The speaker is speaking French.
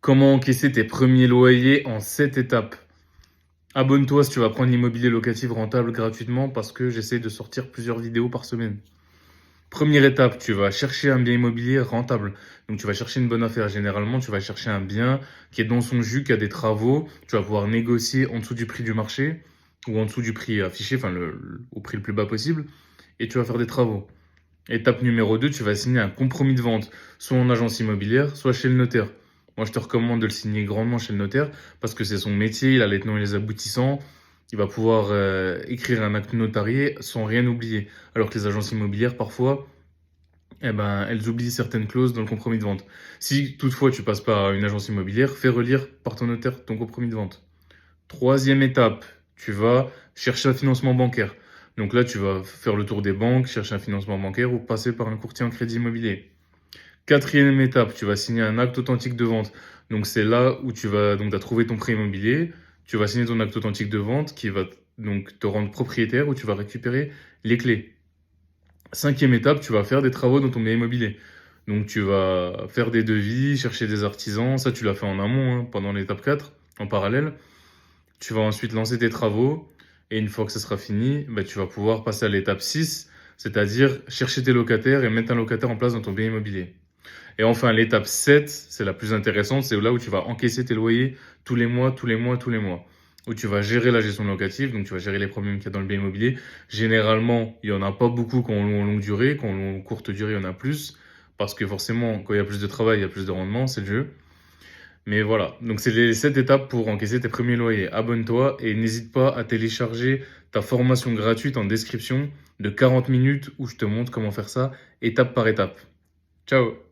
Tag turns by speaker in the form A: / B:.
A: Comment encaisser tes premiers loyers en 7 étapes? Abonne-toi si tu vas prendre l'immobilier locatif rentable gratuitement parce que j'essaie de sortir plusieurs vidéos par semaine. Première étape, tu vas chercher un bien immobilier rentable. Donc tu vas chercher une bonne affaire. Généralement, tu vas chercher un bien qui est dans son jus, qui a des travaux. Tu vas pouvoir négocier en dessous du prix du marché ou en dessous du prix affiché, enfin au prix le plus bas possible. Et tu vas faire des travaux. Étape numéro 2, tu vas signer un compromis de vente, soit en agence immobilière, soit chez le notaire. Moi, je te recommande de le signer grandement chez le notaire parce que c'est son métier, il a les tenants et les aboutissants. Il va pouvoir écrire un acte notarié sans rien oublier. Alors que les agences immobilières, parfois, elles oublient certaines clauses dans le compromis de vente. Si toutefois tu passes par une agence immobilière, fais relire par ton notaire ton compromis de vente. Troisième étape, tu vas chercher un financement bancaire. Donc là, tu vas faire le tour des banques, chercher un financement bancaire ou passer par un courtier en crédit immobilier. Quatrième étape, tu vas signer un acte authentique de vente. Donc c'est là où tu vas donc t'as trouvé ton prêt immobilier, tu vas signer ton acte authentique de vente qui va donc te rendre propriétaire où tu vas récupérer les clés. Cinquième étape, tu vas faire des travaux dans ton bien immobilier. Donc tu vas faire des devis, chercher des artisans, ça tu l'as fait en amont pendant l'étape 4, en parallèle. Tu vas ensuite lancer tes travaux et une fois que ça sera fini, tu vas pouvoir passer à l'étape 6, c'est-à-dire chercher tes locataires et mettre un locataire en place dans ton bien immobilier. Et enfin, l'étape 7, c'est la plus intéressante, c'est là où tu vas encaisser tes loyers tous les mois, tous les mois, tous les mois. Où tu vas gérer la gestion locative, donc tu vas gérer les problèmes qu'il y a dans le bien immobilier. Généralement, il n'y en a pas beaucoup qui ont longue durée, qui ont courte durée, il y en a plus. Parce que forcément, quand il y a plus de travail, il y a plus de rendement, c'est le jeu. Mais voilà, donc c'est les 7 étapes pour encaisser tes premiers loyers. Abonne-toi et n'hésite pas à télécharger ta formation gratuite en description de 40 minutes où je te montre comment faire ça étape par étape. Ciao!